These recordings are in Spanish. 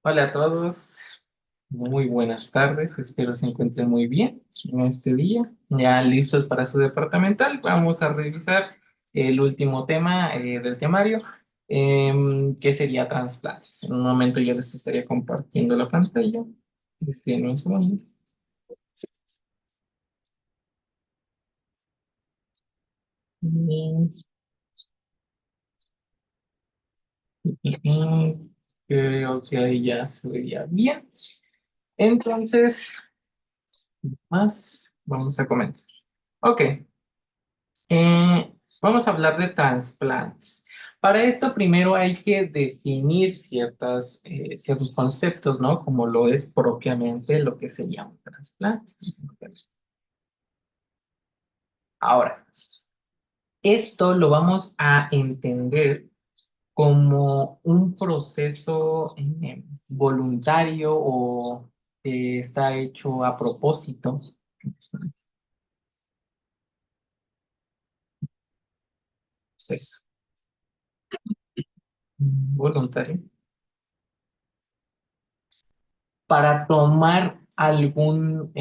Hola a todos, muy buenas tardes, espero se encuentren muy bien en este día. Ya listos para su departamental, vamos a revisar el último tema del temario, que sería trasplantes. En un momento yo les estaría compartiendo la pantalla. Tienen un segundo. Mm, Creo que ahí ya se vería bien. Entonces, vamos a comenzar. Ok. Vamos a hablar de trasplantes. Para esto primero hay que definir ciertos conceptos, ¿no? Como lo es propiamente lo que se llama trasplante. Ahora, esto lo vamos a entender como un proceso voluntario o que está hecho a propósito. Proceso voluntario para tomar algún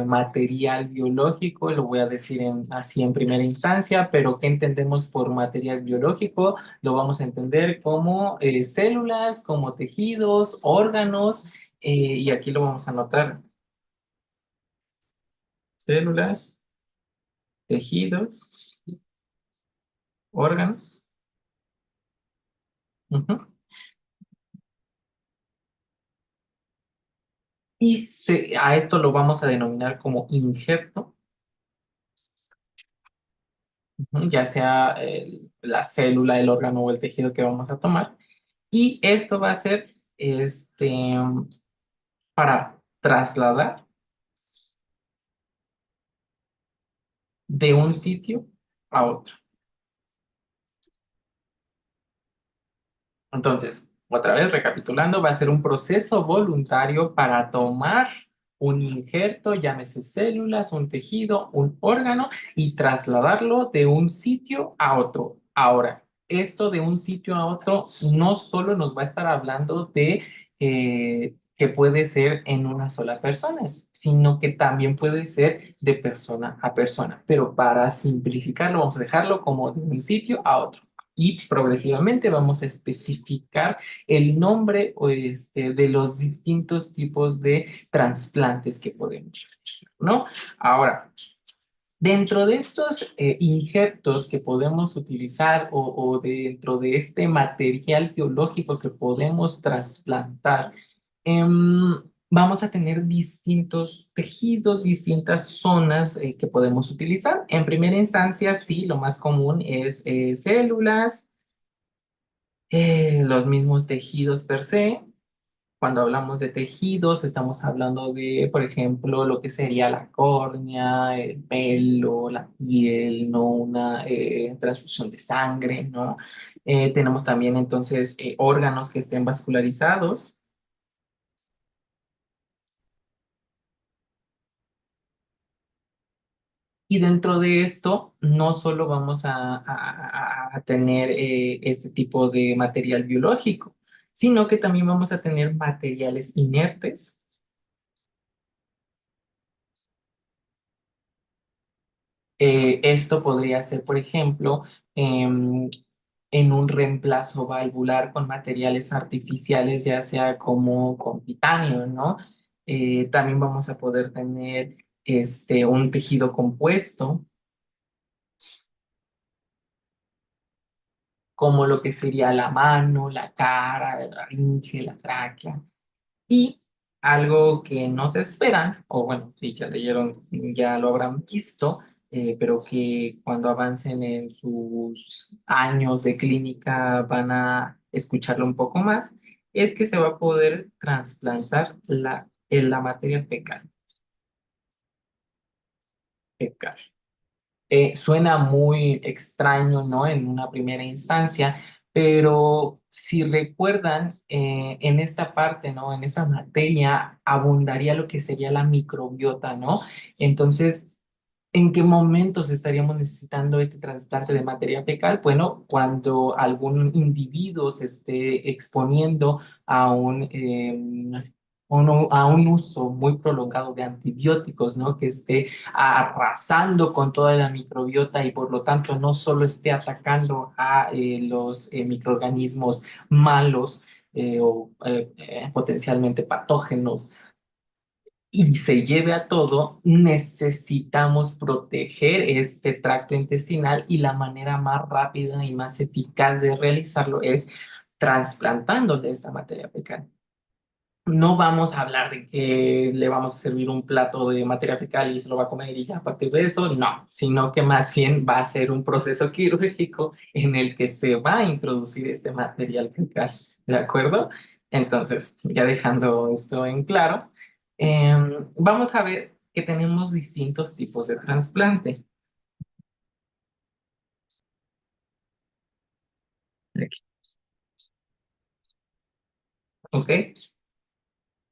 material biológico, lo voy a decir así en primera instancia, pero ¿qué entendemos por material biológico? Lo vamos a entender como células, como tejidos, órganos, y aquí lo vamos a anotar: células, tejidos, órganos. Ujú. A esto lo vamos a denominar como injerto, ujú, ya sea la célula, el órgano o el tejido que vamos a tomar. Y esto va a ser para trasladar de un sitio a otro. Entonces, otra vez recapitulando, va a ser un proceso voluntario para tomar un injerto, llámese células, un tejido, un órgano, y trasladarlo de un sitio a otro. Ahora, esto de un sitio a otro no solo nos va a estar hablando de que puede ser en una sola persona, sino que también puede ser de persona a persona. Pero para simplificarlo, vamos a dejarlo como de un sitio a otro y progresivamente vamos a especificar el nombre de los distintos tipos de trasplantes que podemos realizar, ¿no? Ahora, dentro de estos injertos que podemos utilizar o dentro de este material biológico que podemos trasplantar, vamos a tener distintos tejidos, distintas zonas que podemos utilizar. En primera instancia, sí, lo más común es células, los mismos tejidos per se. Cuando hablamos de tejidos, estamos hablando de, por ejemplo, lo que sería la córnea, el pelo, la piel, ¿no? Una transfusión de sangre, ¿no? Tenemos también entonces órganos que estén vascularizados. Y dentro de esto, no solo vamos a tener este tipo de material biológico, sino que también vamos a tener materiales inertes. Esto podría ser, por ejemplo, em, en un reemplazo valvular con materiales artificiales, ya sea como con titanio, ¿no? También vamos a poder tener un tejido compuesto, como lo que sería la mano, la cara, el laringe, la tráquea. Y algo que no se esperan, o bueno, si ya leyeron, ya lo habrán visto, pero que cuando avancen en sus años de clínica van a escucharlo un poco más, es que se va a poder trasplantar la materia fecal. Suena muy extraño, ¿no? En una primera instancia, pero si recuerdan, en esta parte, ¿no? En esta materia abundaría lo que sería la microbiota, ¿no? Entonces, ¿En qué momentos estaríamos necesitando este trasplante de materia fecal? Bueno, cuando algún individuo se esté exponiendo a a un uso muy prolongado de antibióticos, ¿no? Que esté arrasando con toda la microbiota y por lo tanto no solo esté atacando a los microorganismos malos potencialmente patógenos, y se lleve a todo, necesitamos proteger este tracto intestinal y la manera más rápida y más eficaz de realizarlo es trasplantándole esta materia fecal. No vamos a hablar de que le vamos a servir un plato de materia fecal y se lo va a comer y ya a partir de eso, no, sino que más bien va a ser un proceso quirúrgico en el que se va a introducir este material fecal, ¿de acuerdo? Entonces, ya dejando esto en claro, vamos a ver que tenemos distintos tipos de trasplante. Aquí, ¿ok?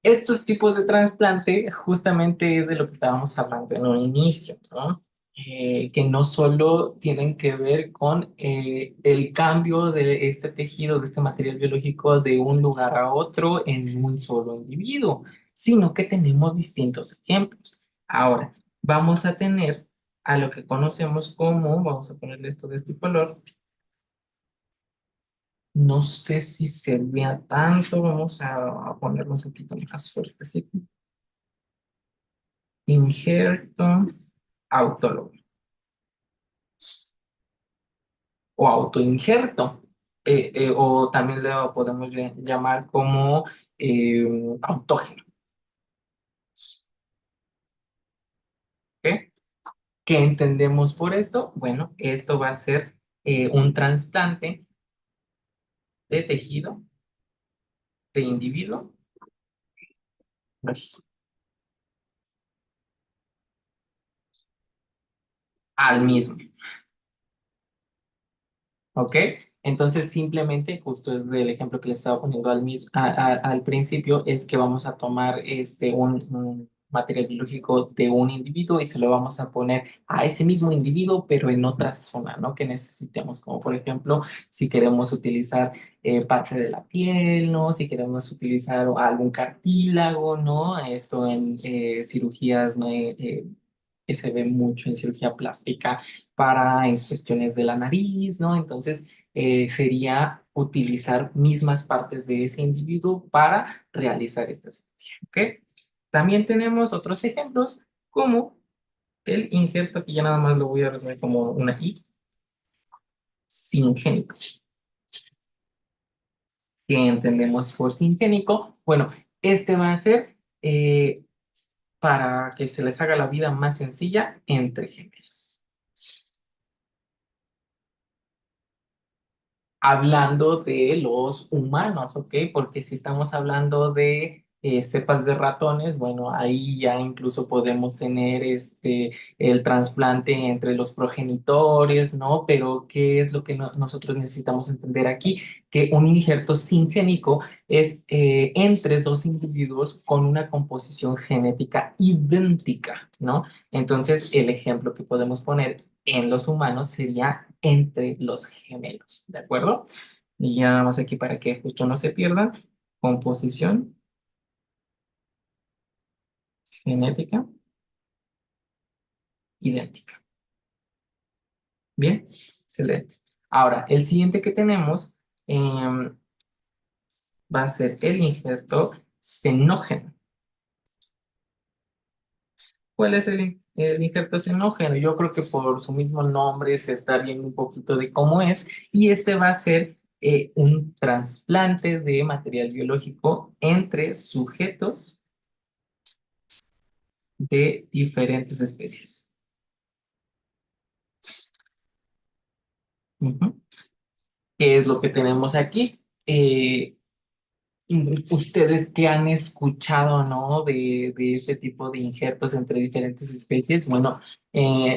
Estos tipos de trasplante justamente es de lo que estábamos hablando en un inicio, ¿no? Que no solo tienen que ver con el cambio de este tejido, de este material biológico de un lugar a otro en un solo individuo, sino que tenemos distintos ejemplos. Ahora, vamos a tener a lo que conocemos como, vamos a ponerle esto de este color, no sé si se vea tanto, vamos a ponerlo un poquito más fuerte, ¿sí? Injerto autólogo o autoinjerto, o también lo podemos llamar como eh, autógeno. ¿Ok? ¿Qué entendemos por esto? Bueno, esto va a ser un trasplante de tejido de individuo al mismo. ¿Ok? Entonces, simplemente, justo es del ejemplo que le estaba poniendo al principio, es que vamos a tomar un material biológico de un individuo y se lo vamos a poner a ese mismo individuo, pero en otra zona, ¿no? Que necesitemos, como por ejemplo, si queremos utilizar parte de la piel, ¿no? Si queremos utilizar algún cartílago, ¿no? Esto en cirugías, ¿no? Que se ve mucho en cirugía plástica para en cuestiones de la nariz, ¿no? Entonces, sería utilizar mismas partes de ese individuo para realizar esta cirugía, ¿ok? También tenemos otros ejemplos como el injerto, que ya nada más lo voy a resumir como una I, singénico. ¿Qué entendemos por singénico? Bueno, este va a ser para que se les haga la vida más sencilla entre gemelos. Hablando de los humanos, ¿ok? Porque si estamos hablando de cepas de ratones, bueno, ahí ya incluso podemos tener el trasplante entre los progenitores, ¿no? Pero ¿qué es lo que nosotros necesitamos entender aquí? Que un injerto singénico es entre dos individuos con una composición genética idéntica, ¿no? Entonces, el ejemplo que podemos poner en los humanos sería entre los gemelos, ¿de acuerdo? Y ya nada más aquí para que justo no se pierdan, composición genética idéntica. Bien, excelente. Ahora, el siguiente que tenemos va a ser el injerto xenógeno. ¿Cuál es el injerto xenógeno? Yo creo que por su mismo nombre se está viendo un poquito de cómo es, y este va a ser un trasplante de material biológico entre sujetos de diferentes especies. Ujú. ¿Qué es lo que tenemos aquí? Ustedes que han escuchado, ¿no? De este tipo de injertos entre diferentes especies, bueno,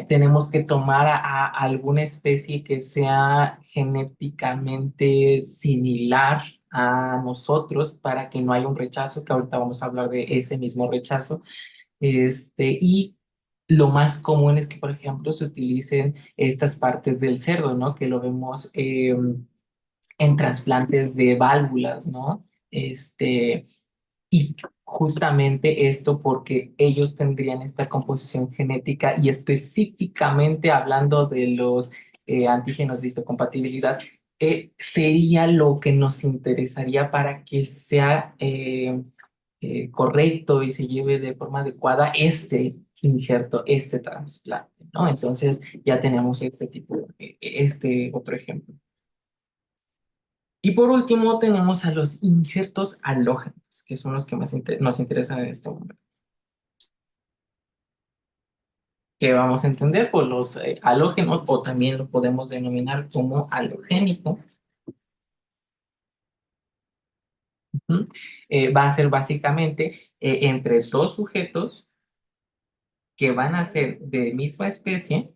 tenemos que tomar a alguna especie que sea genéticamente similar a nosotros para que no haya un rechazo, que ahorita vamos a hablar de ese mismo rechazo, y lo más común es que, por ejemplo, se utilicen estas partes del cerdo, ¿no? Que lo vemos en trasplantes de válvulas, ¿no? Y justamente esto porque ellos tendrían esta composición genética y específicamente hablando de los antígenos de histocompatibilidad, sería lo que nos interesaría para que sea correcto y se lleve de forma adecuada este injerto, este trasplante, ¿no? Entonces ya tenemos este tipo, este otro ejemplo. Y por último tenemos a los injertos halógenos, que son los que más nos interesan en este momento. ¿Qué vamos a entender? Pues los halógenos, o también lo podemos denominar como halogénico, ¿sí? Va a ser básicamente entre dos sujetos que van a ser de misma especie,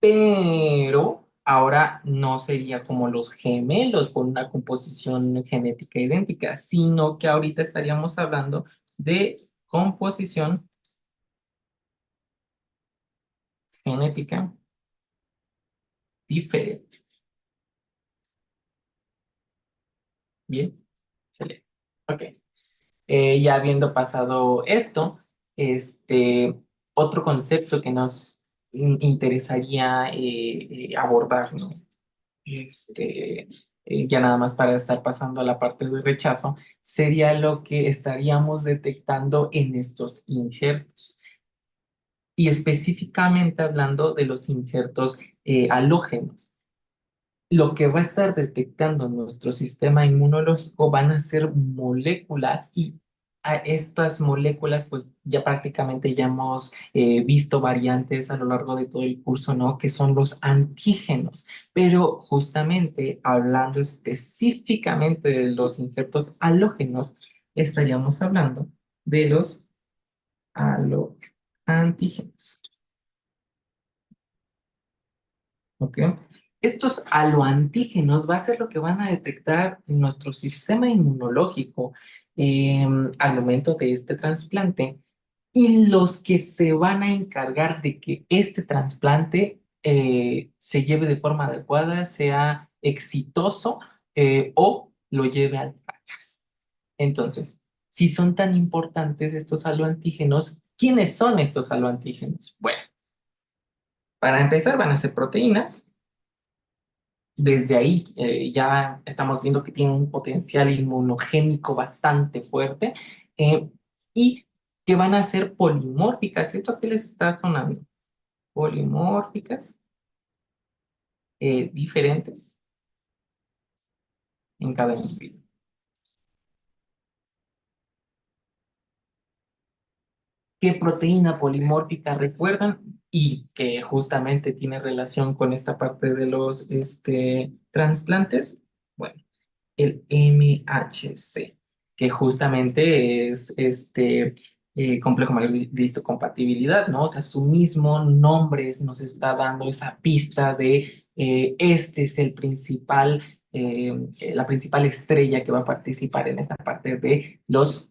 pero ahora no sería como los gemelos con una composición genética idéntica, sino que ahorita estaríamos hablando de composición genética diferente. Bien, excelente. Ok. Ya habiendo pasado esto, otro concepto que nos interesaría abordar, ¿no? Ya nada más para estar pasando a la parte de rechazo, sería lo que estaríamos detectando en estos injertos. Y específicamente hablando de los injertos halógenos. Lo que va a estar detectando nuestro sistema inmunológico van a ser moléculas y a estas moléculas pues ya prácticamente ya hemos visto variantes a lo largo de todo el curso, ¿no? Que son los antígenos. Pero justamente hablando específicamente de los injertos halógenos, estaríamos hablando de los haloantígenos. ¿Ok? Estos aloantígenos va a ser lo que van a detectar nuestro sistema inmunológico al momento de este trasplante y los que se van a encargar de que este trasplante se lleve de forma adecuada, sea exitoso o lo lleve al fracaso. Entonces, si son tan importantes estos aloantígenos, ¿quiénes son estos aloantígenos? Bueno, para empezar van a ser proteínas. Desde ahí ya estamos viendo que tiene un potencial inmunogénico bastante fuerte eh, y que van a ser polimórficas. ¿Esto qué les está sonando? Polimórficas, diferentes en cada individuo. ¿Qué proteína polimórfica recuerdan? Y que justamente tiene relación con esta parte de los trasplantes. Bueno, el MHC, que justamente es complejo mayor de histocompatibilidad, ¿no? O sea, su mismo nombre nos está dando esa pista de este es el principal, la principal estrella que va a participar en esta parte de los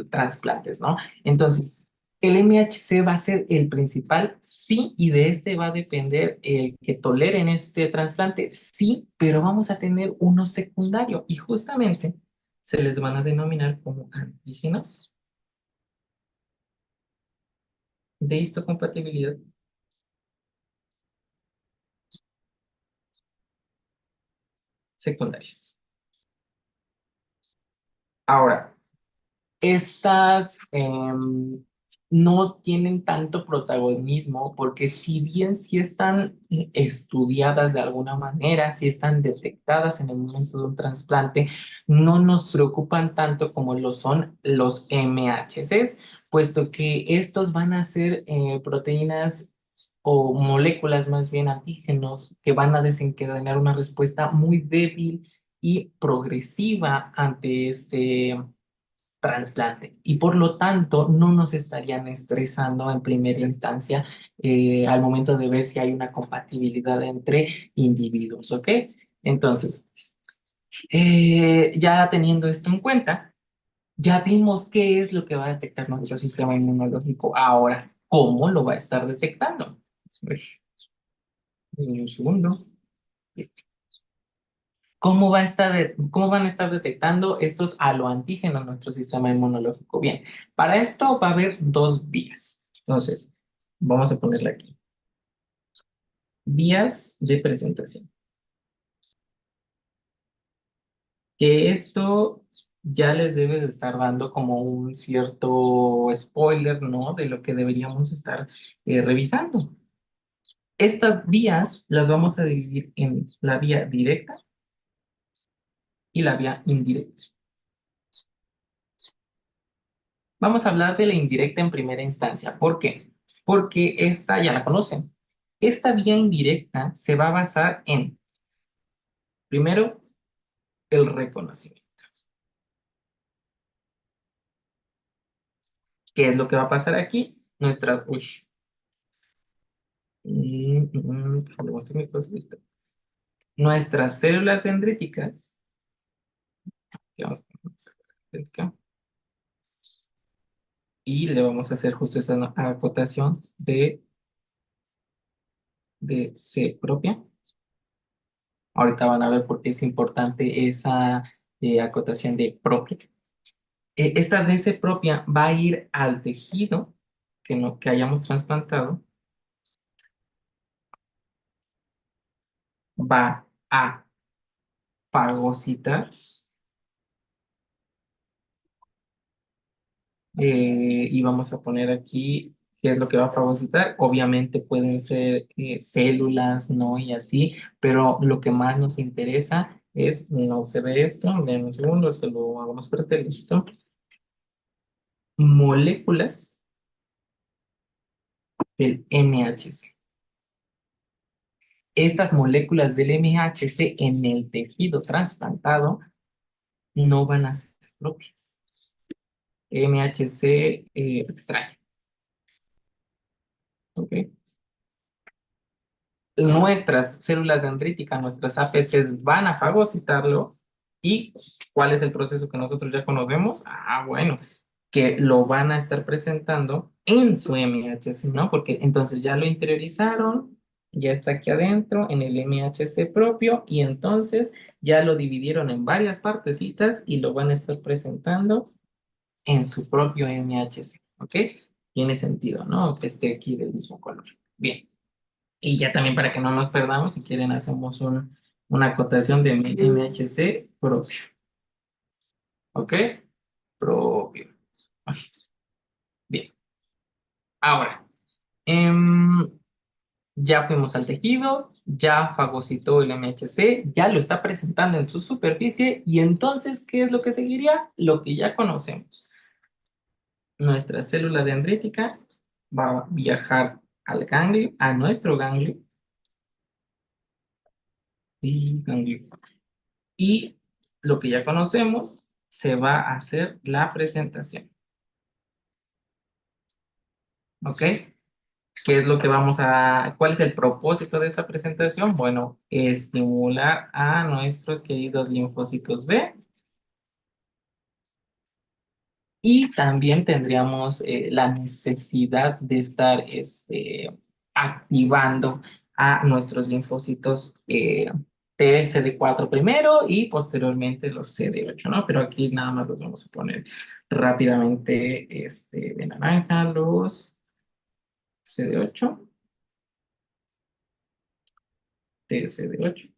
trasplantes, ¿no? Entonces, el MHC va a ser el principal, sí, y de este va a depender el que toleren este trasplante, sí, pero vamos a tener uno secundario y justamente se les van a denominar como antígenos de histocompatibilidad secundarios. Ahora, estas no tienen tanto protagonismo porque si bien sí están estudiadas de alguna manera, sí están detectadas en el momento de un trasplante, no nos preocupan tanto como lo son los MHCs, puesto que estos van a ser proteínas o moléculas más bien antígenos que van a desencadenar una respuesta muy débil y progresiva ante este trasplante y por lo tanto no nos estarían estresando en primera instancia al momento de ver si hay una compatibilidad entre individuos, ¿ok? Entonces, ya teniendo esto en cuenta, Ya vimos qué es lo que va a detectar nuestro sistema inmunológico. Ahora, ¿cómo lo va a estar detectando? Uy, un segundo. ¿Cómo van a estar detectando estos aloantígenos en nuestro sistema inmunológico? Bien, para esto va a haber dos vías. Entonces, vamos a ponerla aquí. Vías de presentación. Que esto ya les debe de estar dando como un cierto spoiler, ¿no? De lo que deberíamos estar revisando. Estas vías las vamos a dividir en la vía directa y la vía indirecta. Vamos a hablar de la indirecta en primera instancia. ¿Por qué? Porque esta ya la conocen. Esta vía indirecta se va a basar en, primero, el reconocimiento. ¿Qué es lo que va a pasar aquí? Le muestro mi cosa, listo. Nuestras células dendríticas, que vamos a poner célula dendrítica, y le vamos a hacer justo esa acotación de C propia. Ahorita van a ver por qué es importante esa acotación de propia. Esta DC propia va a ir al tejido que hayamos trasplantado, va a fagocitar y vamos a poner aquí qué es lo que va a fagocitar. Obviamente pueden ser células, ¿no? Y así, pero lo que más nos interesa es, no se ve esto, en un segundo, esto lo hagamos parte, listo. Moléculas del MHC. Estas moléculas del MHC en el tejido trasplantado no van a ser propias. MHC extraño. ¿Ok? Nuestras células dendríticas, nuestras APCs van a fagocitarlo. ¿Y cuál es el proceso que nosotros ya conocemos? Ah, bueno, que lo van a estar presentando en su MHC, ¿no? Porque entonces ya lo interiorizaron, ya está aquí adentro en el MHC propio y entonces ya lo dividieron en varias partecitas y lo van a estar presentando en su propio MHC, ¿ok? Tiene sentido, ¿no? Que esté aquí del mismo color. Bien. Y ya también para que no nos perdamos, si quieren hacemos una acotación de MHC propio, ¿ok? Propio. Bien. Ahora, em, ya fuimos al tejido, ya fagocitó el MHC, ya lo está presentando en su superficie y entonces, ¿qué es lo que seguiría? Lo que ya conocemos. Nuestra célula dendrítica va a viajar al ganglio, a nuestro ganglio y ganglio. Y lo que ya conocemos, se va a hacer la presentación. ¿Ok? ¿Qué es lo que cuál es el propósito de esta presentación? Bueno, estimular a nuestros queridos linfocitos B y también tendríamos la necesidad de estar activando a nuestros linfocitos T CD4 primero y posteriormente los CD8, ¿no? Pero aquí nada más los vamos a poner rápidamente de naranja, los CD8, TCD8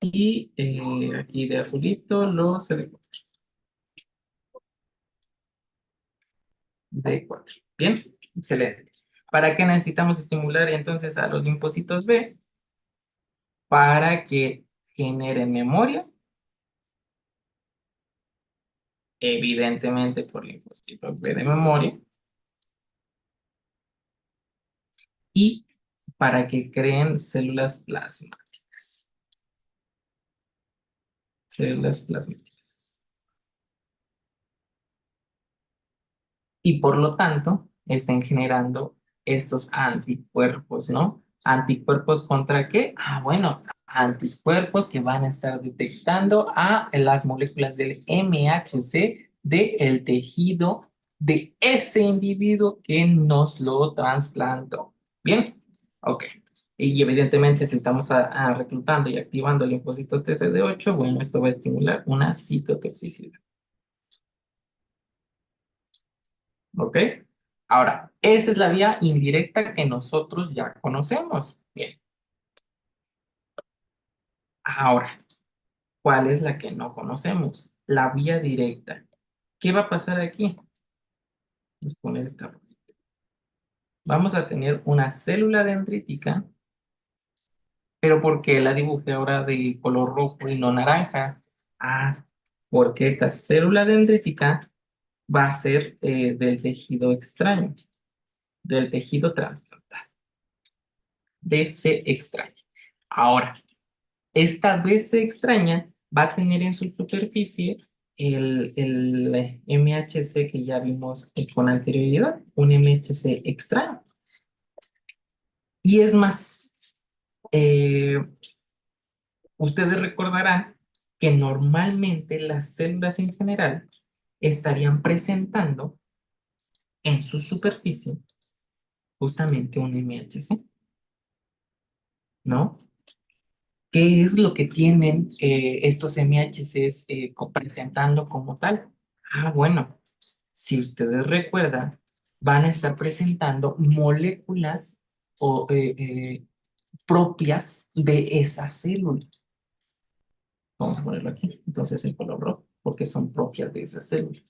y aquí de azulito los CD4, D4. Bien, excelente. ¿Para qué necesitamos estimular entonces a los linfocitos B? Para que generen memoria, evidentemente por linfocitos B de memoria, y para que creen células plasmáticas. Células plasmáticas. Y por lo tanto, estén generando estos anticuerpos, ¿no? ¿Anticuerpos contra qué? Ah, bueno, anticuerpos que van a estar detectando a las moléculas del MHC del tejido de ese individuo que nos lo trasplantó. ¿Bien? Ok. Y evidentemente si estamos reclutando y activando el linfocito TCD8, bueno, esto va a estimular una citotoxicidad. ¿Ok? Ahora, esa es la vía indirecta que nosotros ya conocemos. Bien. Ahora, ¿cuál es la que no conocemos? La vía directa. ¿Qué va a pasar aquí? Vamos a poner esta. Vamos a tener una célula dendrítica, pero ¿por qué la dibujé ahora de color rojo y no naranja? Ah, porque esta célula dendrítica va a ser del tejido extraño, del tejido trasplantado, de ese extraño. Ahora, esta BC extraña va a tener en su superficie el MHC que ya vimos con anterioridad, un MHC extraño. Y es más, eh, ustedes recordarán que normalmente las células en general estarían presentando en su superficie justamente un MHC, ¿no? ¿Qué es lo que tienen estos MHCs presentando como tal? Ah, bueno, si ustedes recuerdan, van a estar presentando moléculas o, propias de esa célula. Vamos a ponerlo aquí. Entonces en color rojo, porque son propias de esa célula.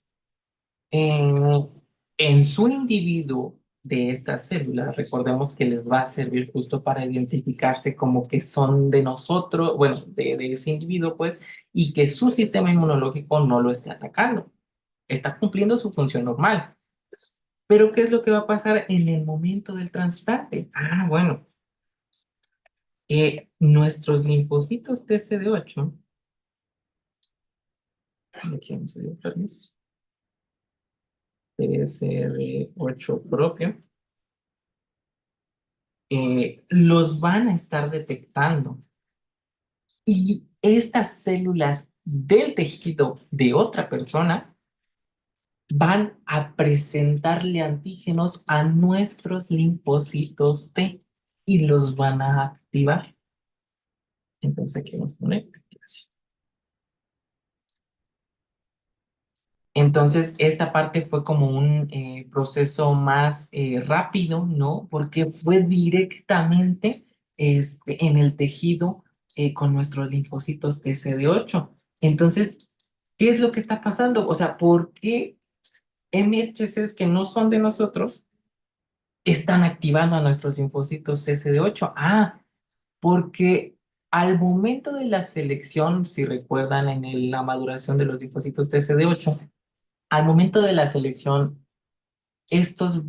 En, en su individuo de esta célula, recordemos que les va a servir justo para identificarse como que son de nosotros, bueno, de ese individuo, pues, y que su sistema inmunológico no lo esté atacando. Está cumpliendo su función normal. Pero ¿qué es lo que va a pasar en el momento del trasplante? Ah, bueno, nuestros linfocitos TCD8, aquí vamos a dibujarlos, TCD8 propio, los van a estar detectando. Y estas células del tejido de otra persona van a presentarle antígenos a nuestros linfocitos T y los van a activar. Entonces aquí vamos a poner activación. Entonces, esta parte fue como un proceso más rápido, ¿no? Porque fue directamente en el tejido con nuestros linfocitos TCD8. Entonces, ¿qué es lo que está pasando? O sea, ¿por qué MHCs que no son de nosotros están activando a nuestros linfocitos TCD8? Ah, porque al momento de la selección, si recuerdan en la maduración de los linfocitos TCD8, al momento de la selección, estos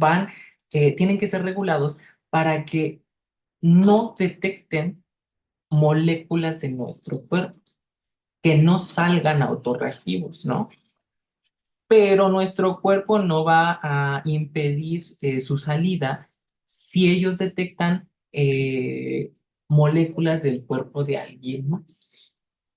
tienen que ser regulados para que no detecten moléculas en nuestro cuerpo, que no salgan autorreactivos, ¿no? Pero nuestro cuerpo no va a impedir su salida si ellos detectan moléculas del cuerpo de alguien más.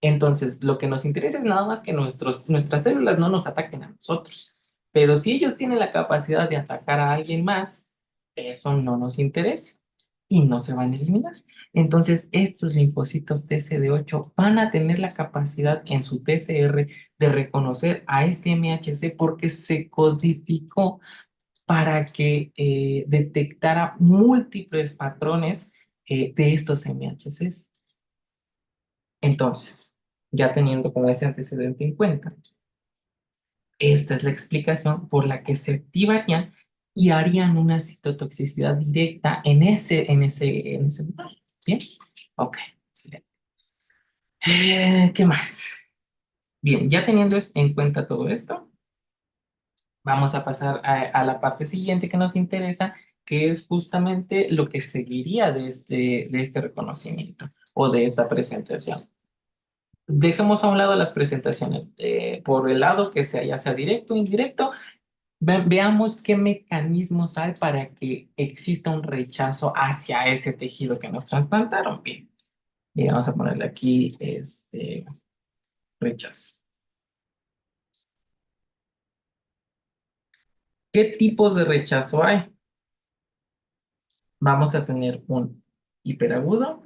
Entonces, lo que nos interesa es nada más que nuestras células no nos ataquen a nosotros. Pero si ellos tienen la capacidad de atacar a alguien más, eso no nos interesa y no se van a eliminar. Entonces, estos linfocitos TCD8 van a tener la capacidad en su TCR de reconocer a este MHC porque se codificó para que detectara múltiples patrones de estos MHCs. Entonces, ya teniendo como ese antecedente en cuenta, esta es la explicación por la que se activarían y harían una citotoxicidad directa en ese lugar. ¿Bien? Ok, excelente. ¿Qué más? Bien, ya teniendo en cuenta todo esto, vamos a pasar a la parte siguiente que nos interesa, que es justamente lo que seguiría de este reconocimiento o de esta presentación. Dejemos a un lado las presentaciones. Por el lado que sea, ya sea directo o indirecto, veamos qué mecanismos hay para que exista un rechazo hacia ese tejido que nos trasplantaron. Bien, y vamos a ponerle aquí rechazo. ¿Qué tipos de rechazo hay? Vamos a tener un hiperagudo,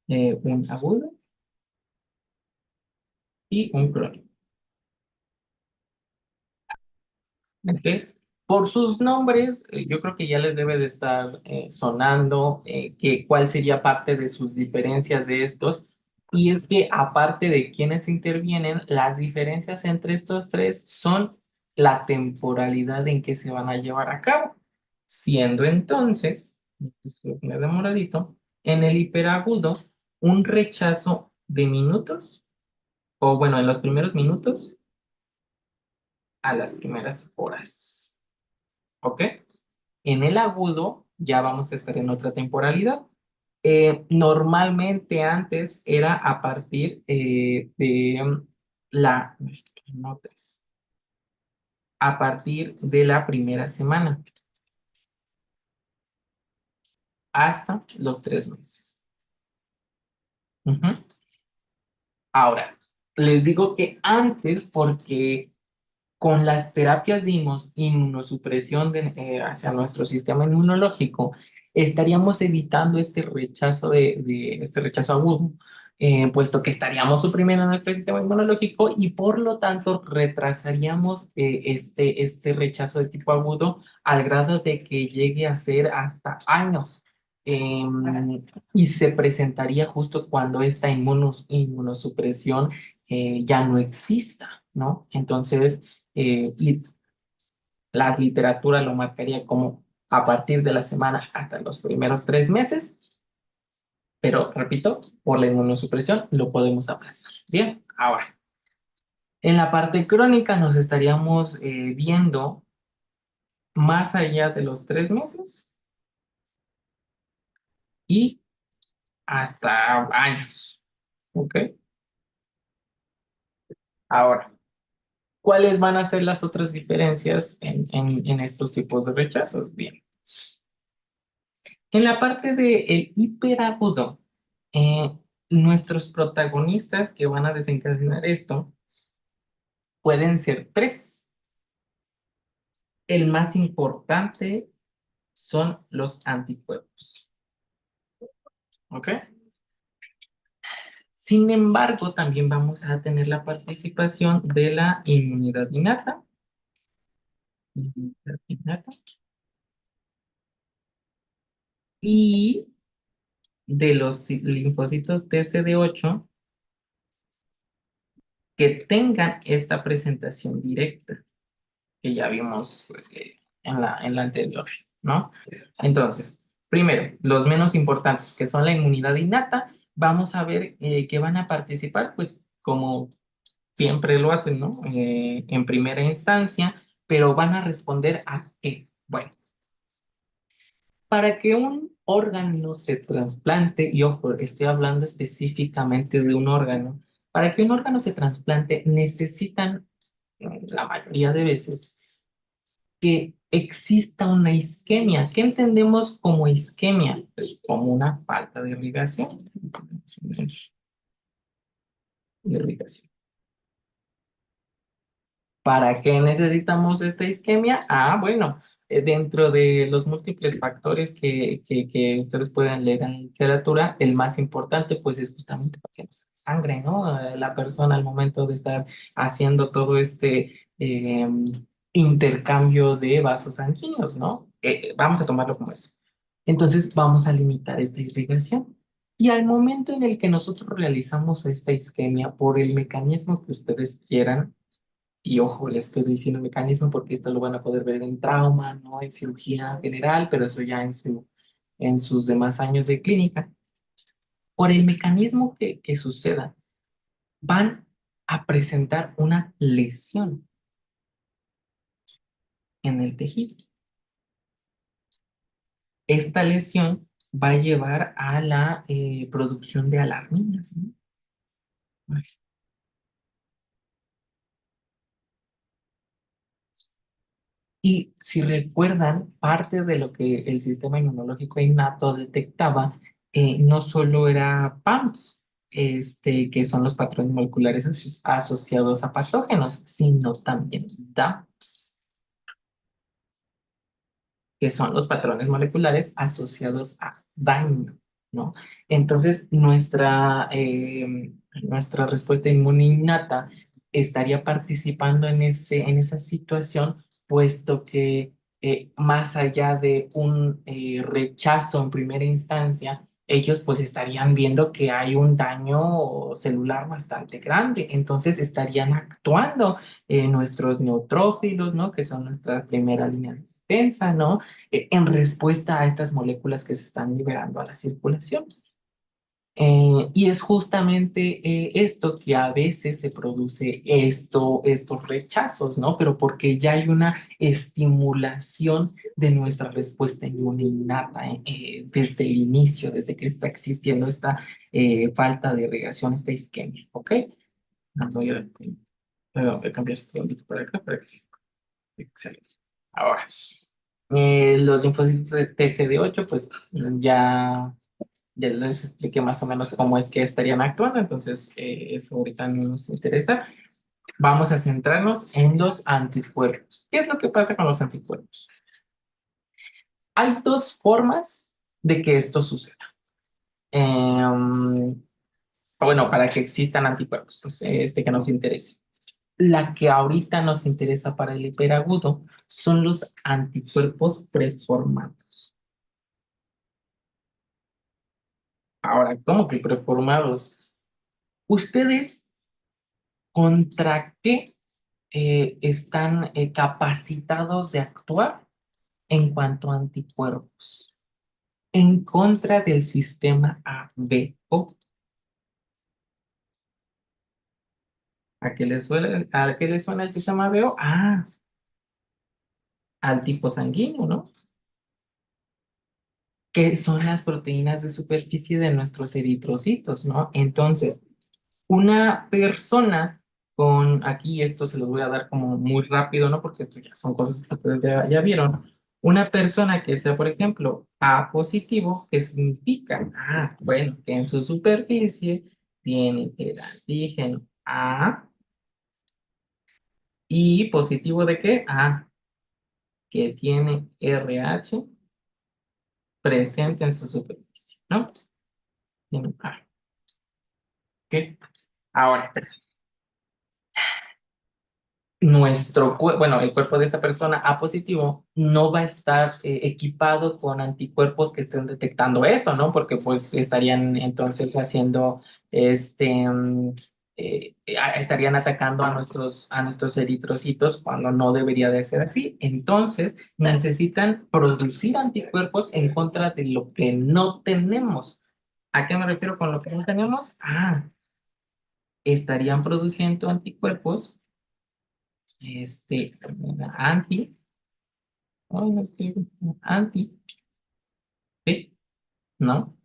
un agudo y un crónico. ¿Ok? Por sus nombres, yo creo que ya les debe de estar sonando cuál sería parte de sus diferencias de estos. Y es que aparte de quienes intervienen, las diferencias entre estos tres son la temporalidad en que se van a llevar a cabo. Siendo entonces, se lo pone de moradito, en el hiperagudo, un rechazo de minutos, o bueno, en los primeros minutos a las primeras horas. ¿Ok? En el agudo ya vamos a estar en otra temporalidad. Normalmente antes era a partir de la, no, a partir de la primera semana hasta los 3 meses. Ujú. Ahora, les digo que antes porque con las terapias de inmunosupresión hacia nuestro sistema inmunológico, estaríamos evitando este rechazo este rechazo agudo, puesto que estaríamos suprimiendo nuestro sistema inmunológico y por lo tanto retrasaríamos este rechazo de tipo agudo al grado de que llegue a ser hasta años. Y se presentaría justo cuando esta inmunosupresión ya no exista, ¿no? Entonces, y la literatura lo marcaría como a partir de la semana hasta los primeros 3 meses, pero repito, por la inmunosupresión lo podemos aplazar. Bien, ahora, en la parte crónica nos estaríamos viendo más allá de los 3 meses y hasta años. ¿Ok? Ahora, ¿cuáles van a ser las otras diferencias en estos tipos de rechazos? Bien. En la parte del hiperagudo, eh, nuestros protagonistas que van a desencadenar esto pueden ser tres. El más importante son los anticuerpos. ¿Ok? Sin embargo, también vamos a tener la participación de la inmunidad innata y de los linfocitos TCD8 que tengan esta presentación directa, que ya vimos en la anterior, ¿no? Entonces, primero, los menos importantes, que son la inmunidad innata, vamos a ver que van a participar, pues como siempre lo hacen, ¿no? En primera instancia, pero van a responder a qué. Bueno, para que un órgano se trasplante, y ojo, estoy hablando específicamente de un órgano, para que un órgano se trasplante necesitan, la mayoría de veces, que exista una isquemia. ¿Qué entendemos como isquemia? Pues como una falta de irrigación. De irrigación. ¿Para qué necesitamos esta isquemia? Ah, bueno, dentro de los múltiples factores que ustedes pueden leer en la literatura, el más importante pues es justamente para que no se sangre, ¿no? La persona al momento de estar haciendo todo este intercambio de vasos sanguíneos, ¿no? Vamos a tomarlo como eso. Entonces vamos a limitar esta irrigación. Y al momento en el que nosotros realizamos esta isquemia, por el mecanismo que ustedes quieran, y ojo, les estoy diciendo mecanismo porque esto lo van a poder ver en trauma, no en cirugía general, pero eso ya en sus demás años de clínica. Por el mecanismo que suceda, van a presentar una lesión en el tejido. Esta lesión va a llevar a la producción de alarminas, ¿no? Y si recuerdan, parte de lo que el sistema inmunológico innato detectaba no solo era PAMPs, que son los patrones moleculares asociados a patógenos, sino también DAPs, que son los patrones moleculares asociados a daño, ¿no? Entonces, nuestra respuesta inmune innata estaría participando en esa situación, puesto que más allá de un rechazo en primera instancia, ellos pues estarían viendo que hay un daño celular bastante grande, entonces estarían actuando nuestros neutrófilos, ¿no? Que son nuestra primera línea de defensa, ¿no? En respuesta a estas moléculas que se están liberando a la circulación. Y es justamente esto que a veces se produce estos rechazos, ¿no? Pero porque ya hay una estimulación de nuestra respuesta inmune innata desde el inicio, desde que está existiendo esta falta de irrigación, esta isquemia, ¿ok? Voy a cambiar este tantito para acá para que... Excelente. Ahora, los linfocitos de TCD8, pues ya les expliqué más o menos cómo es que estarían actuando, entonces eso ahorita no nos interesa. Vamos a centrarnos en los anticuerpos. ¿Qué es lo que pasa con los anticuerpos? Hay dos formas de que esto suceda. Bueno, para que existan anticuerpos, pues que nos interese. La que ahorita nos interesa para el hiperagudo son los anticuerpos preformados. Ahora, ¿cómo que preformados? ¿Ustedes contra qué están capacitados de actuar en cuanto a anticuerpos? En contra del sistema ABO. ¿A qué le suena el sistema ABO? Ah, al tipo sanguíneo, ¿no? Que son las proteínas de superficie de nuestros eritrocitos, ¿no? Entonces, una persona con, aquí esto se los voy a dar como muy rápido, ¿no? Porque esto ya son cosas que ustedes ya vieron. Una persona que sea, por ejemplo, A positivo, ¿qué significa? Ah, bueno, que en su superficie tiene el antígeno A y positivo de qué? Ah, que tiene RH presente en su superficie, ¿no? Tiene A, ¿ok? Ahora, bueno, el cuerpo de esta persona A positivo no va a estar equipado con anticuerpos que estén detectando eso, ¿no? Porque pues estarían entonces haciendo, estarían atacando a nuestros eritrocitos cuando no debería de ser así. Entonces necesitan producir anticuerpos en contra de lo que no tenemos. ¿A qué me refiero con lo que no tenemos? Ah, estarían produciendo anticuerpos anti, ay, no escribo, anti, ¿sí? ¿No?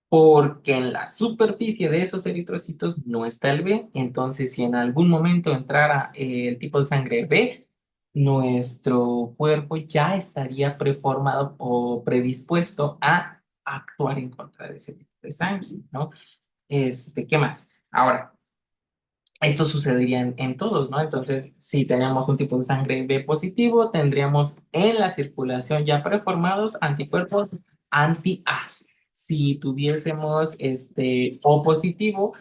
Porque en la superficie de esos eritrocitos no está el B, entonces si en algún momento entrara el tipo de sangre B, nuestro cuerpo ya estaría preformado o predispuesto a actuar en contra de ese tipo de sangre, ¿no? ¿Qué más? Ahora, esto sucedería en todos, ¿no? Entonces, si tenemos un tipo de sangre B positivo, tendríamos en la circulación ya preformados anticuerpos anti-A. Si tuviésemos O positivo,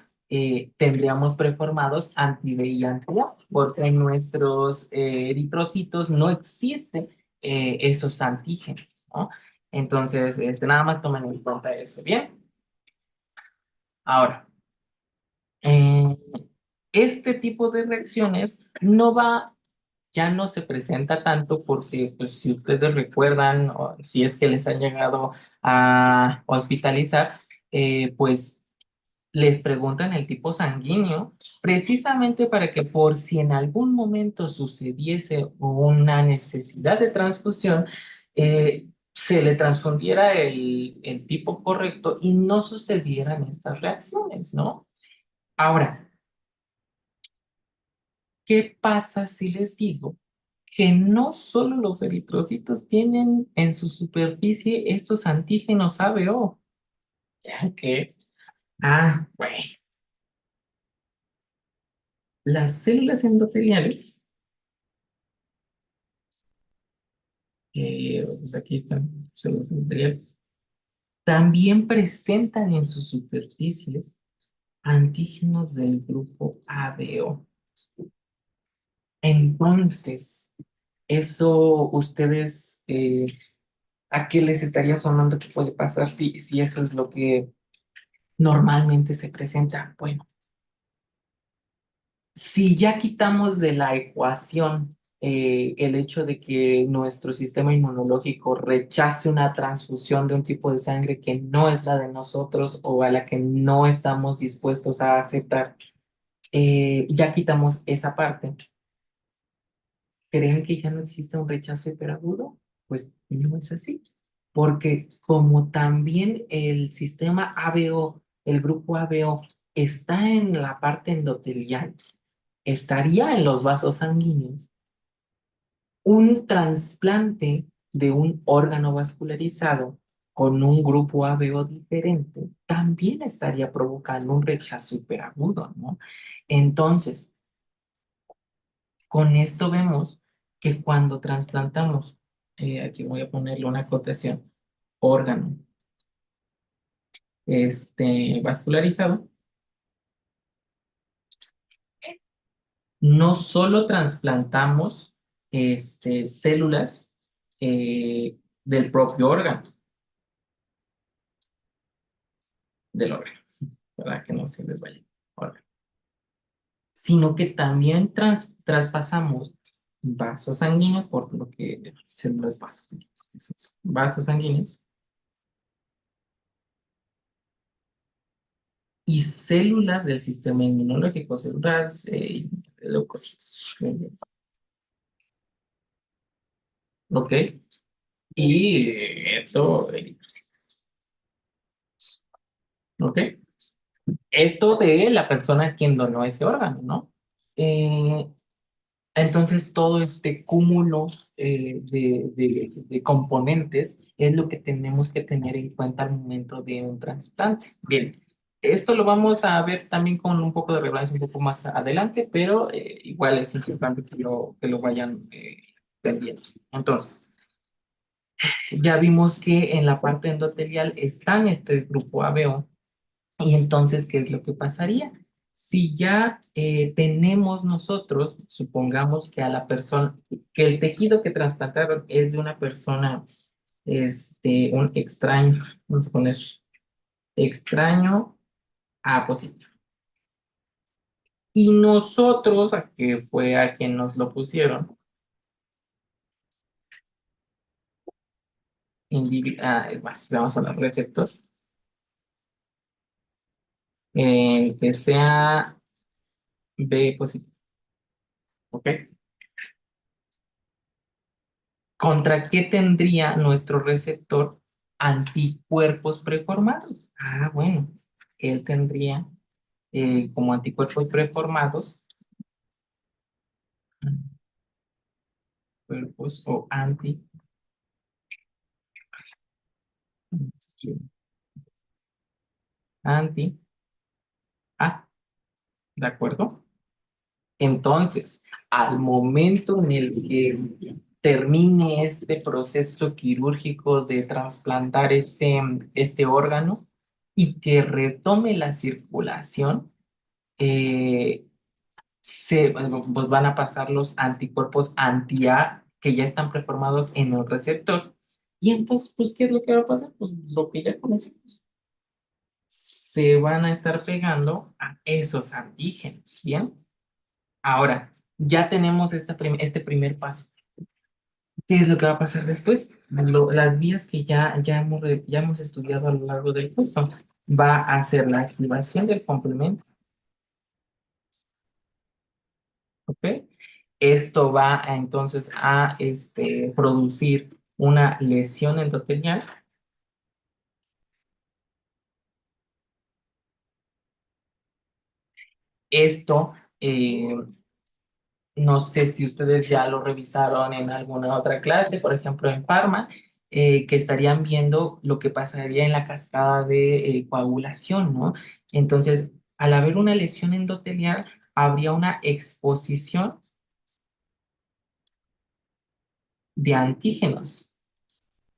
tendríamos preformados anti-B y anti-A, porque en nuestros eritrocitos no existen esos antígenos, ¿no? Entonces, nada más tomen en cuenta eso, ¿bien? Ahora, eh, este tipo de reacciones ya no se presenta tanto porque, pues, si ustedes recuerdan, o si es que les han llegado a hospitalizar, pues les preguntan el tipo sanguíneo, precisamente para que por si en algún momento sucediese una necesidad de transfusión, se le transfundiera el tipo correcto y no sucedieran estas reacciones, ¿no? Ahora, ¿qué pasa si les digo que no solo los eritrocitos tienen en su superficie estos antígenos ABO? ¿Qué? Ah, bueno. Las células endoteliales, pues aquí están células endoteliales, también presentan en sus superficies antígenos del grupo ABO. Entonces, eso ustedes, ¿a qué les estaría sonando que puede pasar si eso es lo que normalmente se presenta? Bueno, si ya quitamos de la ecuación el hecho de que nuestro sistema inmunológico rechace una transfusión de un tipo de sangre que no es la de nosotros o a la que no estamos dispuestos a aceptar, ya quitamos esa parte. ¿Creen que ya no existe un rechazo hiperagudo? Pues no es así, porque como también el sistema ABO, el grupo ABO, está en la parte endotelial, estaría en los vasos sanguíneos, un trasplante de un órgano vascularizado con un grupo ABO diferente también estaría provocando un rechazo hiperagudo, ¿no? Entonces, con esto vemos que cuando trasplantamos, aquí voy a ponerle una acotación, órgano vascularizado, no solo trasplantamos células del propio órgano, del órgano, para que no se les vaya, órgano, sino que también traspasamos vasos sanguíneos, por lo que células vasos sanguíneos, esos vasos sanguíneos, y células del sistema inmunológico, células leucocitos. ¿Ok? Y esto, ¿ok? Esto de la persona a quien donó ese órgano, ¿no? Eh, entonces, todo este cúmulo de componentes es lo que tenemos que tener en cuenta al momento de un trasplante. Bien, esto lo vamos a ver también con un poco de relevancia un poco más adelante, pero igual es importante que lo vayan entendiendo. Entonces, ya vimos que en la parte endotelial está este grupo ABO. Y entonces, ¿qué es lo que pasaría? Si ya tenemos nosotros, supongamos que a la persona, que el tejido que trasplantaron es de una persona, un extraño, vamos a poner extraño a positivo. Y nosotros, a que fue a quien nos lo pusieron, vamos a poner receptor, que sea B positivo, ¿ok? ¿Contra qué tendría nuestro receptor anticuerpos preformados? Ah, bueno, él tendría como anticuerpos preformados, cuerpos o anti, ah, ¿de acuerdo? Entonces, al momento en el que termine este proceso quirúrgico de trasplantar este órgano y que retome la circulación, eh, pues van a pasar los anticuerpos anti-A que ya están preformados en el receptor. Y entonces, pues, ¿qué es lo que va a pasar? Pues lo que ya conocemos. Se van a estar pegando a esos antígenos, ¿bien? Ahora, ya tenemos este primer paso. ¿Qué es lo que va a pasar después? Las vías que ya hemos estudiado a lo largo del curso. Va a ser la activación del complemento, ¿ok? Esto va entonces a producir una lesión endotelial. Esto, no sé si ustedes ya lo revisaron en alguna otra clase, por ejemplo en Pharma, que estarían viendo lo que pasaría en la cascada de coagulación, ¿no? Entonces, al haber una lesión endotelial, habría una exposición de antígenos.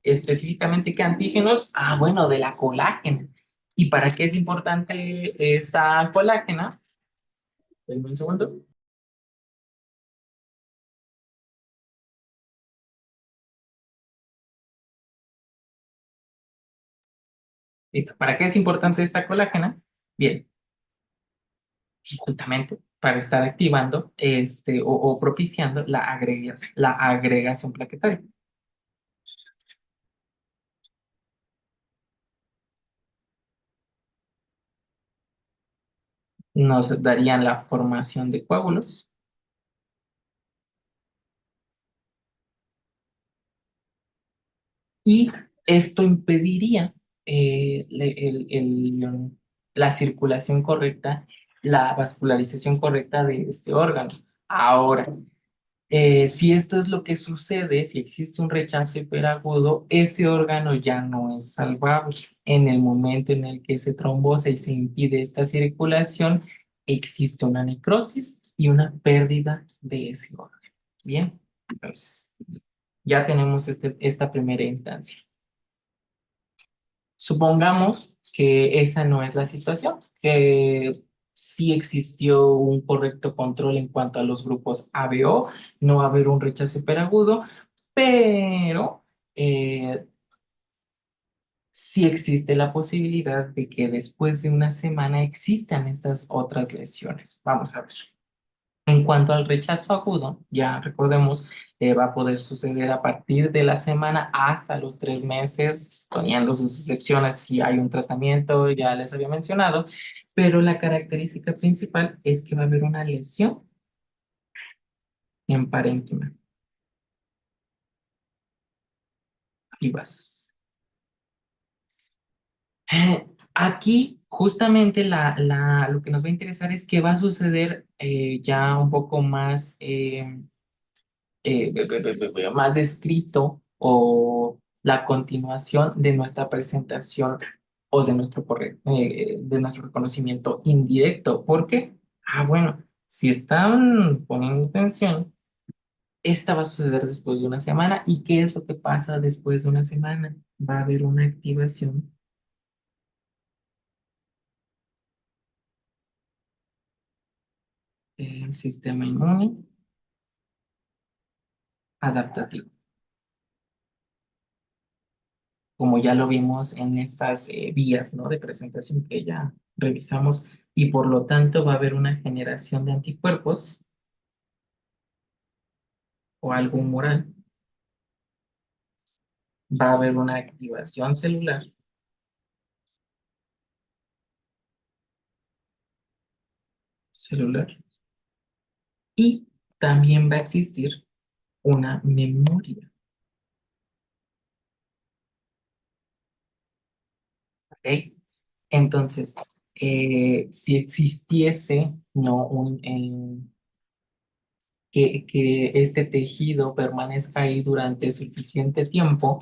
Específicamente, ¿qué antígenos? Ah, bueno, de la colágena. ¿Y para qué es importante esta colágena? Denme un segundo. Listo. ¿Para qué es importante esta colágena? Bien, justamente para estar activando o propiciando la agregación plaquetaria. Nos darían la formación de coágulos y esto impediría la circulación correcta, la vascularización correcta de este órgano. Ahora, si esto es lo que sucede, si existe un rechazo hiperagudo, ese órgano ya no es salvable. En el momento en el que se trombosa y se impide esta circulación, existe una necrosis y una pérdida de ese órgano. Bien, entonces ya tenemos esta primera instancia. Supongamos que esa no es la situación, que sí existió un correcto control en cuanto a los grupos ABO, no va a haber un rechazo hiperagudo, pero sí existe la posibilidad de que después de una semana existan estas otras lesiones. Vamos a ver. En cuanto al rechazo agudo, ya recordemos, va a poder suceder a partir de la semana hasta los 3 meses, poniendo sus excepciones si hay un tratamiento, ya les había mencionado, pero la característica principal es que va a haber una lesión en parénquima y vasos. Aquí, justamente, lo que nos va a interesar es que va a suceder ya un poco más más descrito o la continuación de nuestra presentación o de nuestro reconocimiento indirecto. ¿Por qué? Ah, bueno, si están poniendo atención, esta va a suceder después de una semana. ¿Y qué es lo que pasa después de una semana? Va a haber una activación del sistema inmune adaptativo, como ya lo vimos en estas vías, ¿no?, de presentación que ya revisamos, y por lo tanto va a haber una generación de anticuerpos o algo humoral, va a haber una activación celular, y también va a existir una memoria, ¿ok? Entonces, si existiese, ¿no?, que este tejido permanezca ahí durante suficiente tiempo,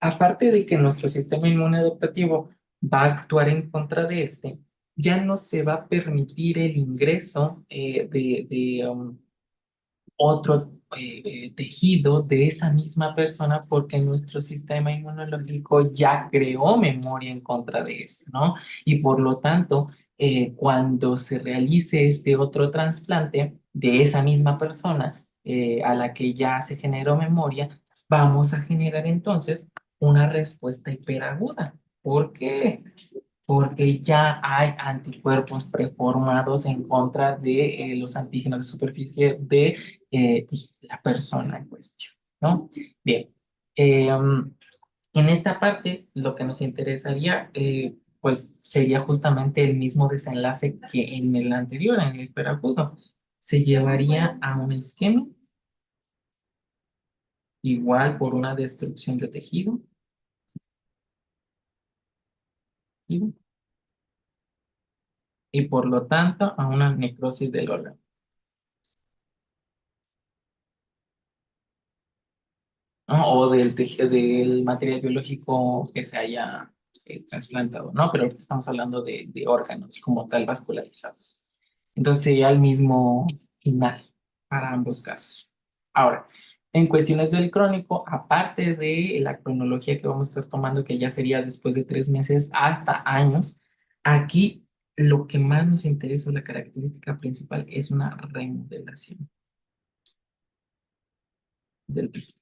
aparte de que nuestro sistema inmune adaptativo va a actuar en contra de ya no se va a permitir el ingreso de otro tejido de esa misma persona, porque nuestro sistema inmunológico ya creó memoria en contra de esto, ¿no? Y por lo tanto, cuando se realice este otro trasplante de esa misma persona a la que ya se generó memoria, vamos a generar entonces una respuesta hiperaguda. ¿Por qué? Porque ya hay anticuerpos preformados en contra de los antígenos de superficie de pues, la persona en cuestión, ¿no? Bien, en esta parte lo que nos interesaría, pues sería justamente el mismo desenlace que en el anterior, en el hiperagudo. Se llevaría a una isquemia, igual por una destrucción de tejido, y, y por lo tanto a una necrosis del órgano. ¿No? O del material biológico que se haya trasplantado, ¿no? Pero ahorita estamos hablando de órganos como tal vascularizados. Entonces sería el mismo final para ambos casos. Ahora, en cuestiones del crónico, aparte de la cronología que vamos a estar tomando, que ya sería después de 3 meses hasta años, aquí lo que más nos interesa, la característica principal, es una remodelación del tejido.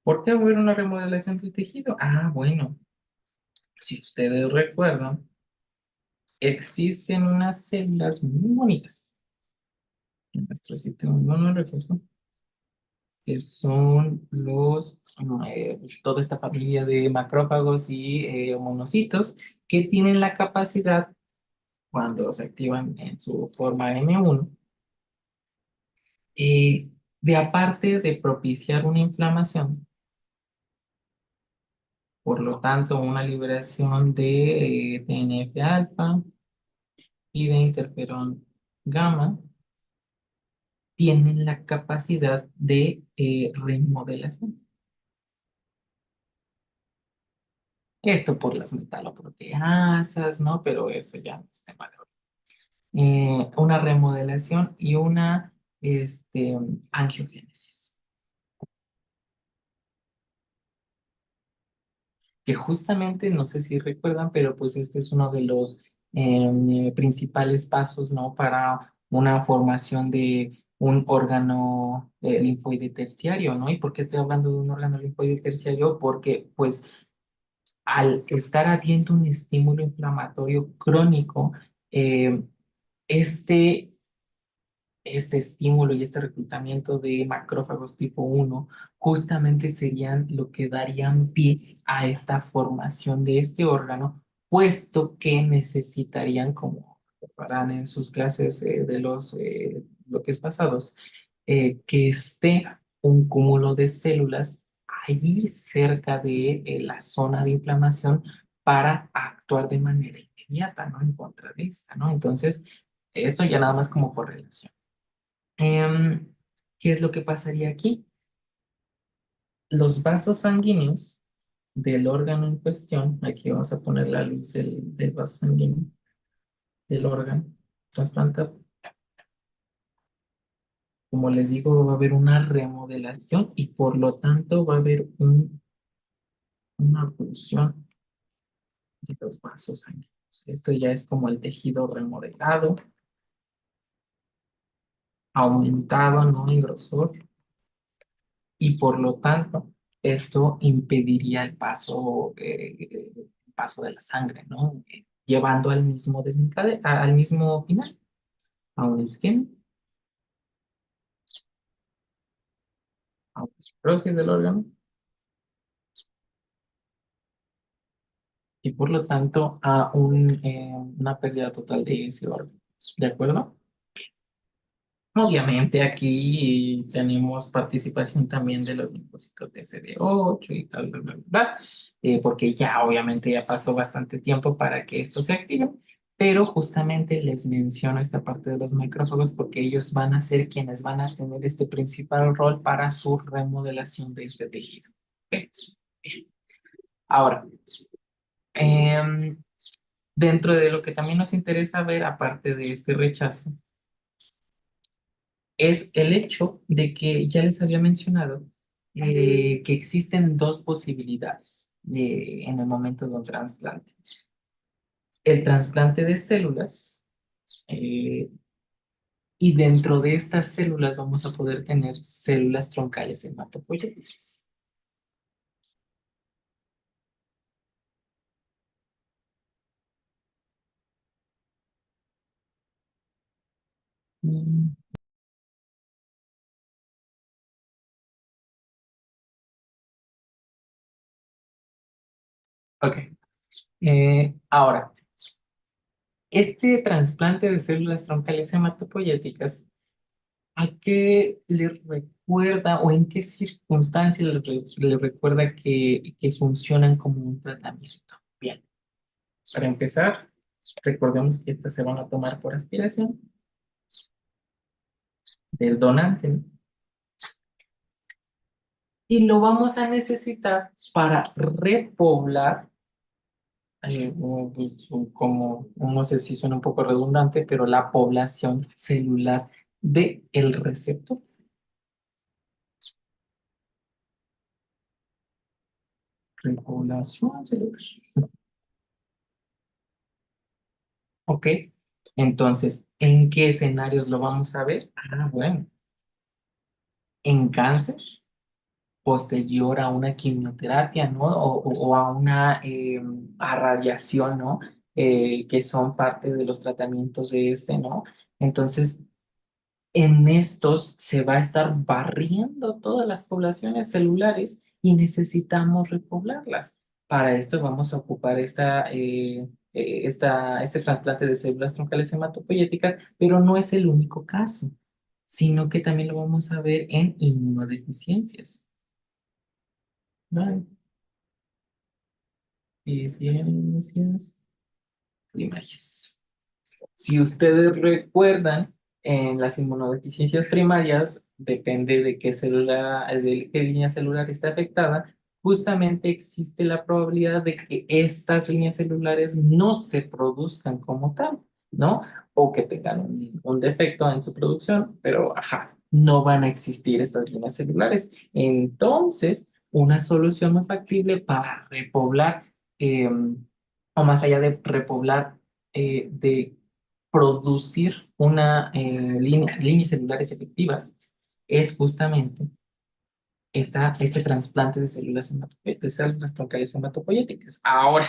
¿Por qué va a haber una remodelación del tejido? Ah, bueno, si ustedes recuerdan, existen unas células muy bonitas en nuestro sistema inmunológico que son toda esta familia de macrófagos y monocitos que tienen la capacidad, cuando se activan en su forma M1, eh, de aparte de propiciar una inflamación, por lo tanto, una liberación de TNF-alfa y de interferón gamma, tienen la capacidad de remodelación. Esto por las metaloproteasas, ¿no? Pero eso ya no es tema de hoy. Una remodelación y una angiogénesis, que justamente, no sé si recuerdan, pero pues este es uno de los principales pasos, ¿no? Para una formación de un órgano linfoide terciario, ¿no? ¿Y por qué estoy hablando de un órgano linfoide terciario? Porque pues al estar habiendo un estímulo inflamatorio crónico, eh, este este estímulo y este reclutamiento de macrófagos tipo 1 justamente serían lo que darían pie a esta formación de este órgano, puesto que necesitarían, como harán en sus clases de los bloques pasados, que esté un cúmulo de células allí cerca de la zona de inflamación para actuar de manera inmediata, ¿no? En contra de esta, ¿no? Entonces, esto ya nada más como correlación. Em, ¿Qué es lo que pasaría aquí? Los vasos sanguíneos del órgano en cuestión, aquí vamos a poner la luz del vaso sanguíneo del órgano trasplantado. Como les digo, va a haber una remodelación y por lo tanto va a haber una función de los vasos sanguíneos. Esto ya es como el tejido remodelado, aumentado, ¿no? En grosor, y por lo tanto esto impediría el paso de la sangre, ¿no? Llevando al mismo al mismo final, a un isquemia, a una necrosis del órgano y por lo tanto a una pérdida total de ese órgano. ¿De acuerdo? Obviamente aquí tenemos participación también de los linfocitos de CD8 y tal, bla, bla, bla, porque ya obviamente ya pasó bastante tiempo para que esto se active, pero justamente les menciono esta parte de los macrófagos porque ellos van a ser quienes van a tener este principal rol para su remodelación de este tejido. ¿Ok? Bien. Ahora, em, dentro de lo que también nos interesa ver, aparte de este rechazo, es el hecho de que ya les había mencionado que existen dos posibilidades en el momento de un trasplante. El trasplante de células, eh, y dentro de estas células vamos a poder tener células troncales hematopoyéticas. Mm, Ok. Ahora, este trasplante de células troncales hematopoyéticas, ¿a qué le recuerda o en qué circunstancias le recuerda que funcionan como un tratamiento? Bien, para empezar, recordemos que estas se van a tomar por aspiración del donante, ¿no? Y lo vamos a necesitar para repoblar pues, como, no sé si suena un poco redundante, pero la población celular de el receptor. Repoblación celular. Ok, entonces, ¿en qué escenarios lo vamos a ver? Ah, bueno, en cáncer, posterior a una quimioterapia, ¿no? O a una a radiación, ¿no? Que son parte de los tratamientos de este, ¿no? Entonces, en estos se va a estar barriendo todas las poblaciones celulares y necesitamos repoblarlas. Para esto vamos a ocupar este trasplante de células troncales hematopoyéticas, pero no es el único caso, sino que también lo vamos a ver en inmunodeficiencias. ¿Vale? Deficiencias primarias. Si ustedes recuerdan, en las inmunodeficiencias primarias, depende de qué célula, de qué línea celular está afectada, justamente existe la probabilidad de que estas líneas celulares no se produzcan como tal, ¿no? O que tengan un defecto en su producción, pero ajá, no van a existir estas líneas celulares. Entonces, una solución muy factible para repoblar, o más allá de repoblar, de producir una líneas celulares efectivas es justamente este trasplante de células de células troncales hematopoyéticas. Ahora,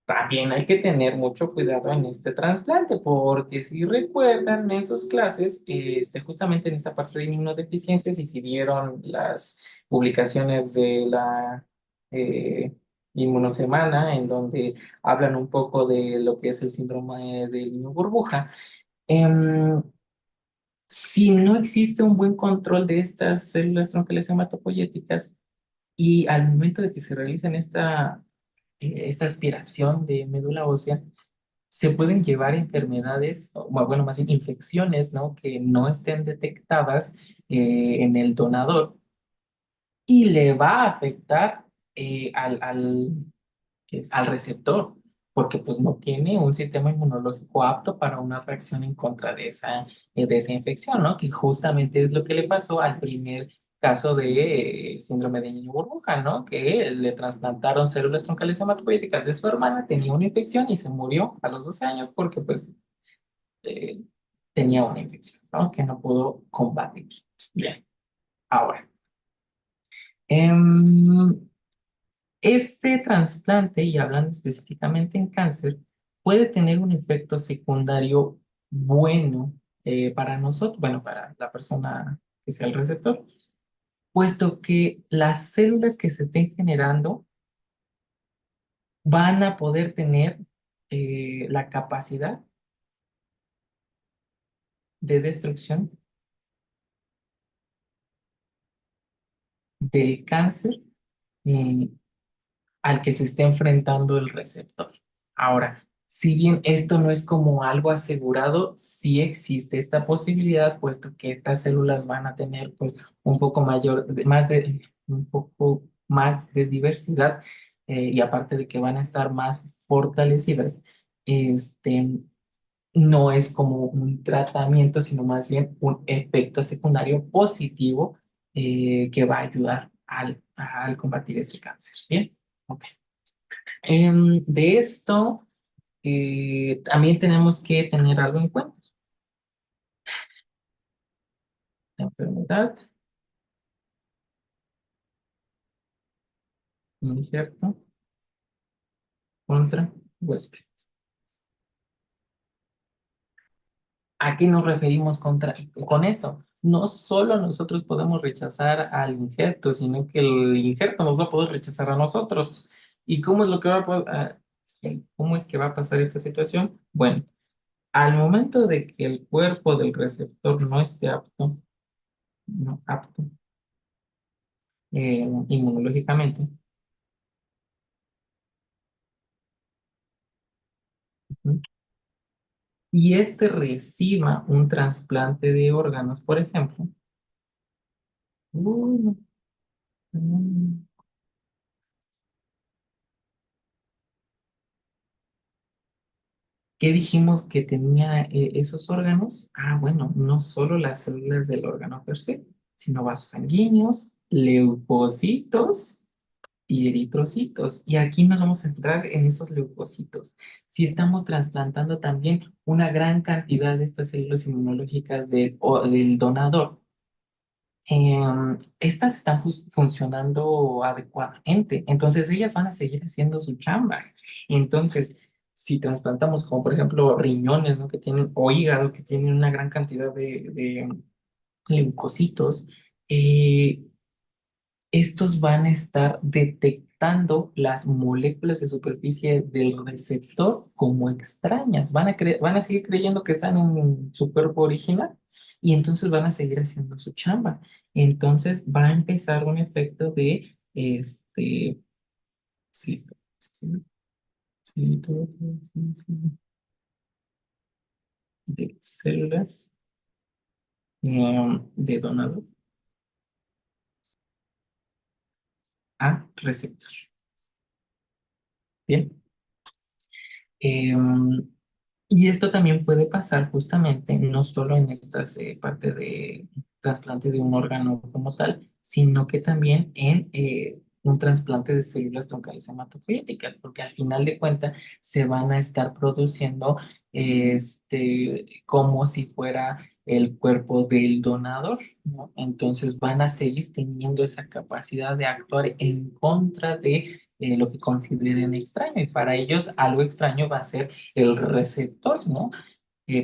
también hay que tener mucho cuidado en este trasplante, porque si recuerdan en sus clases, justamente en esta parte de inmunodeficiencias, y si vieron las publicaciones de la eh, Inmunosemana, en donde hablan un poco de lo que es el síndrome del niño burbuja, em, si no existe un buen control de estas células troncales hematopoyéticas y al momento de que se realicen esta aspiración de médula ósea, se pueden llevar enfermedades, o bueno, más bien infecciones, ¿no? Que no estén detectadas en el donador y le va a afectar al receptor, porque pues no tiene un sistema inmunológico apto para una reacción en contra de esa infección, ¿no? Que justamente es lo que le pasó al primer caso de síndrome de niño burbuja, ¿no? Que le trasplantaron células troncales hematopoyéticas de su hermana, tenía una infección y se murió a los 12 años porque pues eh, tenía una infección, ¿no? Que no pudo combatir. Bien, ahora. em, Este trasplante, y hablando específicamente en cáncer, puede tener un efecto secundario bueno para nosotros, bueno, para la persona que sea el receptor, puesto que las células que se estén generando van a poder tener la capacidad de destrucción del cáncer eh, al que se esté enfrentando el receptor. Ahora, si bien esto no es como algo asegurado, sí existe esta posibilidad, puesto que estas células van a tener pues, un poco más de diversidad, y aparte de que van a estar más fortalecidas, este, no es como un tratamiento, sino más bien un efecto secundario positivo que va a ayudar al combatir este cáncer. Bien, ok. De esto también tenemos que tener algo en cuenta. La enfermedad, injerto contra huésped. ¿A qué nos referimos con eso? No solo nosotros podemos rechazar al injerto, sino que el injerto nos va a poder rechazar a nosotros. ¿Y cómo es lo que cómo es que va a pasar esta situación? Bueno, al momento de que el cuerpo del receptor no esté apto, no apto inmunológicamente, ¿sí? Y este reciba un trasplante de órganos, por ejemplo, uy, mm, ¿Qué dijimos que tenía esos órganos? Ah, bueno, no solo las células del órgano per se, sino vasos sanguíneos, leucocitos y eritrocitos. Y aquí nos vamos a centrar en esos leucocitos. Si estamos trasplantando también una gran cantidad de estas células inmunológicas del donador, estas están funcionando adecuadamente, entonces ellas van a seguir haciendo su chamba. Entonces, si trasplantamos, como por ejemplo riñones, ¿no? Que tienen, o hígado, que tienen una gran cantidad de leucocitos, eh, estos van a estar detectando las moléculas de superficie del receptor como extrañas. Van a seguir creyendo que están en su cuerpo original y entonces van a seguir haciendo su chamba. Entonces va a empezar un efecto de, sí, sí, sí, de células de donador a receptor. Bien. Em, Y esto también puede pasar justamente no solo en estas parte de trasplante de un órgano como tal, sino que también en un trasplante de células troncales hematopoyéticas, porque al final de cuentas se van a estar produciendo como si fuera el cuerpo del donador, ¿no? Entonces van a seguir teniendo esa capacidad de actuar en contra de lo que consideren extraño, y para ellos algo extraño va a ser el receptor, ¿no?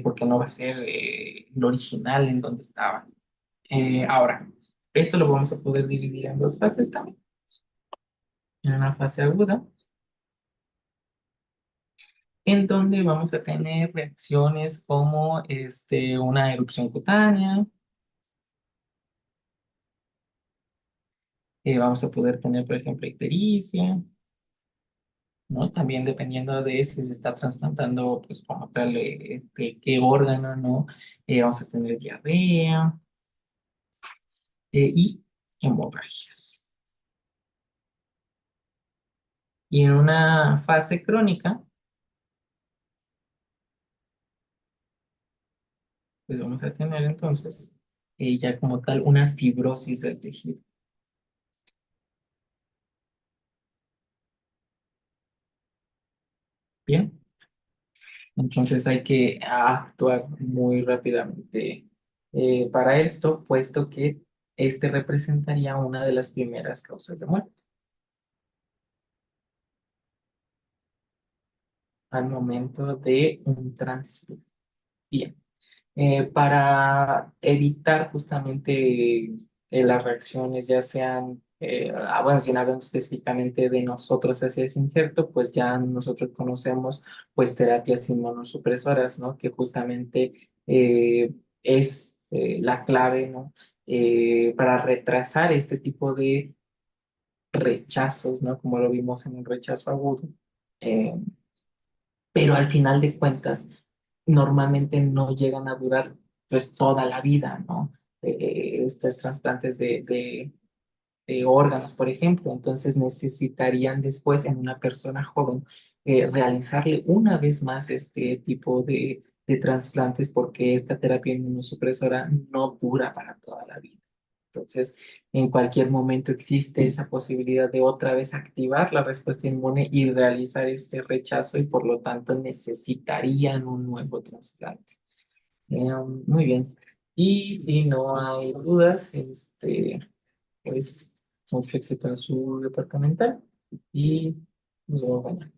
Porque no va a ser el original en donde estaba. Ahora, esto lo vamos a poder dividir en dos fases también. En una fase aguda, en donde vamos a tener reacciones como una erupción cutánea, vamos a poder tener, por ejemplo, ictericia, ¿no? También dependiendo de si se está trasplantando, pues como tal, de qué órgano, ¿no? Vamos a tener diarrea y hemorragias. Y en una fase crónica, pues vamos a tener entonces ya como tal una fibrosis del tejido. Bien, entonces hay que actuar muy rápidamente para esto, puesto que este representaría una de las primeras causas de muerte al momento de un trasplante. Bien. Para evitar justamente las reacciones, ya sean, bueno, si no hablamos específicamente de nosotros hacia ese injerto, pues ya nosotros conocemos pues terapias inmunosupresoras, ¿no? Que justamente es la clave, ¿no? Para retrasar este tipo de rechazos, ¿no? Como lo vimos en un rechazo agudo. Eh, pero al final de cuentas normalmente no llegan a durar pues toda la vida, ¿no? Estos trasplantes de órganos, por ejemplo, entonces necesitarían después en una persona joven realizarle una vez más este tipo de trasplantes porque esta terapia inmunosupresora no dura para toda la vida. Entonces, en cualquier momento existe esa posibilidad de otra vez activar la respuesta inmune y realizar este rechazo y por lo tanto necesitarían un nuevo trasplante. Muy bien. Y si no hay dudas, pues mucho éxito en su departamental y nos vemos mañana.